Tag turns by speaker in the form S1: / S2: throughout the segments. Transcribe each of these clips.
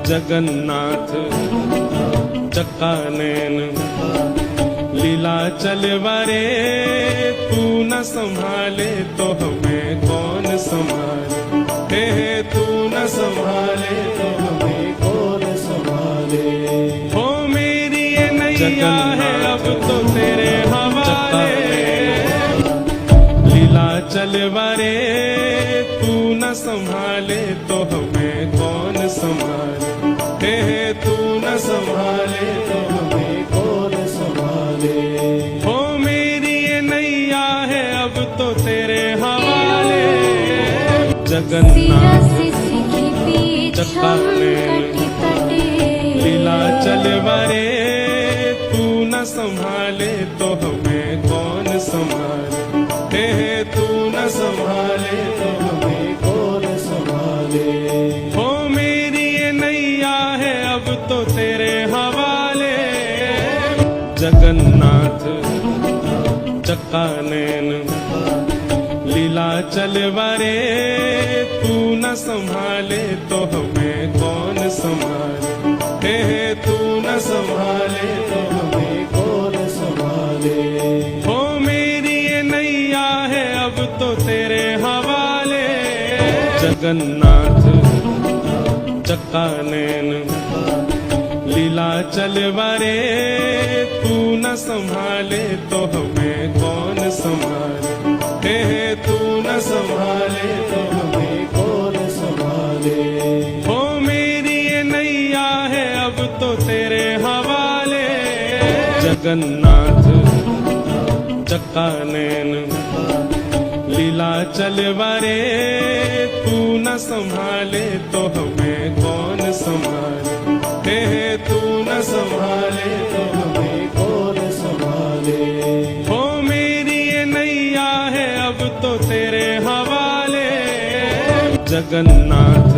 S1: जगन्नाथ चक्का नैन लीला चलवारे, तू न संभाले तो हमें कौन संभाले, हे तू न संभाले तो हमें कौन संभाले। हो मेरी ये नैया है अब तो तेरे हवाले, लीला चलवारे तू न संभाले तो हमें कौन संभाले, हे तू न संभाले तो हमें कौन संभाले। हो मेरी ये नैया है अब तो तेरे हवाले, जगन्नाथ चक्का नैन लीला चलवारे, तू न संभाले तो हमें कौन संभाले, हे तू न संभाले तो हमें कौन संभाले। हो मेरी ये नैया है अब तो तेरे हवाले, जगन्नाथ चक्का नैन लीला चलवारे, तू न संभाले तो हमें कौन संभाले, हे तू न संभाले तो हमें कौन संभाले। हो मेरी ये नैया है अब तो तेरे हवाले, जगन्नाथ चक्का नैन लीला चलवारे, तू न संभाले तो हमें कौन संभाले, हे तू न संभाले तो हमें कौन संभाले। हो मेरी ये नैया है अब तो तेरे हवाले, जगन्नाथ चक्का नैन लीला चलवारे, तू न संभाले तो हमें कौन संभाले, हे तू न संभाले तो हमें कौन संभाले। हो मेरी ये नैया है अब तो तेरे हवाले, जगन्नाथ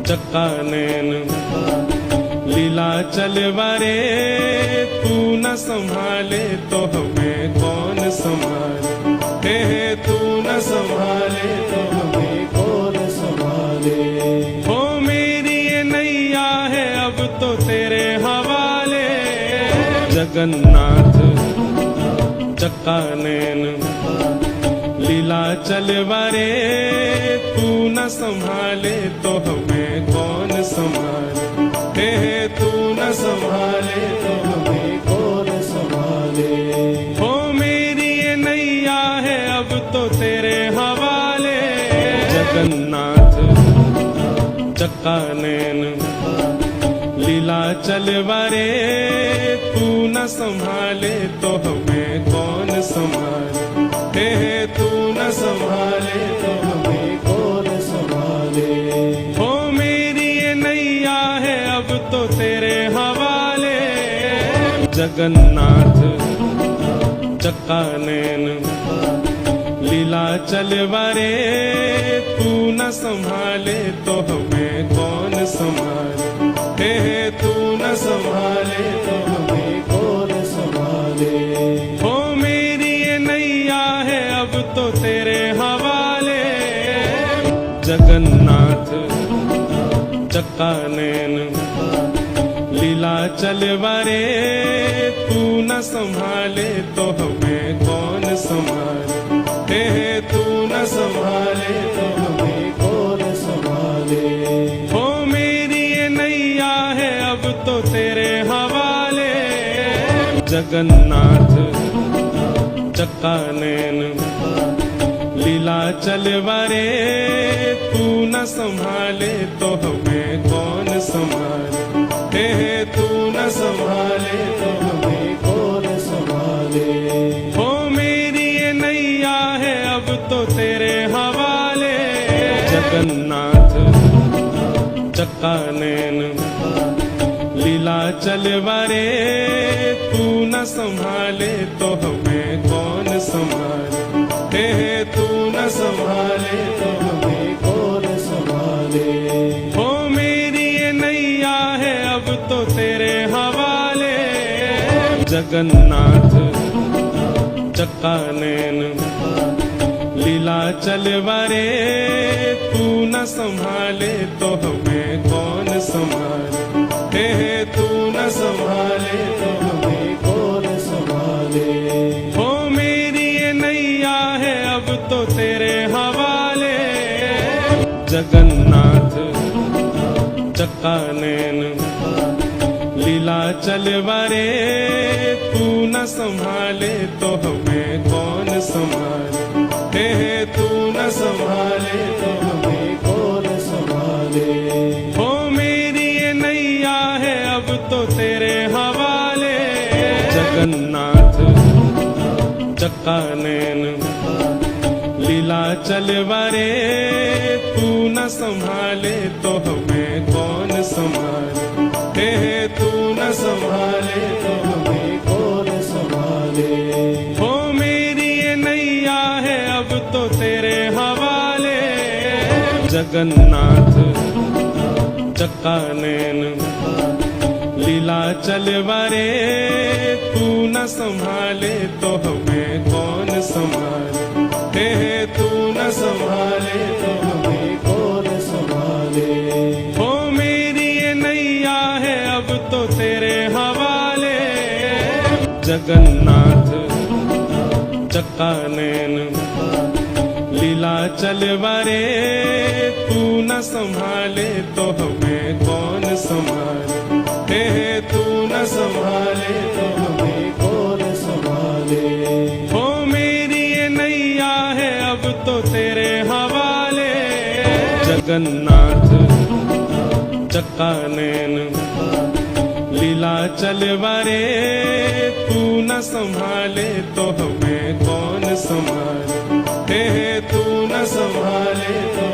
S1: चक्का नैन लीला चलवारे, तू न संभाले तो हमें कौन संभाले, हे तू न संभाले तो हमें कौन संभाले। हो मेरी ये नैया है अब तो तेरे हवाले, जगन्नाथ चक्का नैन लीला चलवारे, तू न संभाले तो हमें कौन संभाले, हे तू न संभाले तो हमें कौन संभाले। हो मेरी ये नैया है अब तो तेरे हवाले, जगन्नाथ चक्का नैन लीला चलवारे, तू न संभाले तो हमें कौन संभाले, हे तू न संभाले तो हमें कौन संभाले। हो मेरी ये नैया है अब तो तेरे हवाले, जगन्नाथ चक्का नैन लीला चलवारे, तू न संभाले तो हमें कौन संभाले, हे तू न संभाले तो हमें कौन संभाले। हो मेरी ये नैया है अब तो तेरे हवाले, जगन्नाथ चक्का नैन लीला चलवारे, तू न संभाले तो हमें कौन संभाले, हे तू न संभाले तो हमें कौन संभाले। हो मेरी ये नैया है अब तो तेरे हवाले, जगन्नाथ चक्का नैन लीला चलवारे, तू न संभाले तो हमें कौन संभाले, हे तू न संभाले तो हमें कौन संभाले। हो मेरी ये नैया है अब तो तेरे हवाले, जगन्नाथ चक्का नैन लीला चलवारे, तू न संभाले तो हमें कौन संभाले, हे तू न संभाले तो हमें कौन संभाले। हो मेरी ये नैया है अब तो तेरे हवाले, जगन्नाथ चक्का नैन लीला चलवारे, तू न संभाले तो हमें कौन जगन्नाथ चक्कानैन लीला चलवारे, तू न संभाले तो हमें कौन संभाले, हे तू न संभाले तो हमें कौन संभाले। हो मेरी ये नैया है अब तो तेरे हवाले, जगन्नाथ चक्कानैन लीला चलवारे, तू न संभाले तो हमें कौन संभाले, हे तू न संभाले तो हमें कौन संभाले। हो मेरी ये नैया है अब तो तेरे हवाले, जगन्नाथ चक्कानैन लीला चलवारे, तू न संभाले तो हमें कौन संभाले, हे तू न संभाले तो हमें कौन संभाले। हो मेरी ये नैया है अब तो तेरे हवाले, जगन्नाथ चक्कानैन लीला चलवारे, तू न संभाले तो हमें कौन संभाले, हे तू न संभाले तो हमें कौन संभाले। हो मेरी ये नैया है अब तो तेरे हवाले, जगन्नाथ चक्कानैन लीला चलवारे, तू न संभाले तो हमें कौन संभाले, हे तू न संभाले तो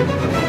S1: है।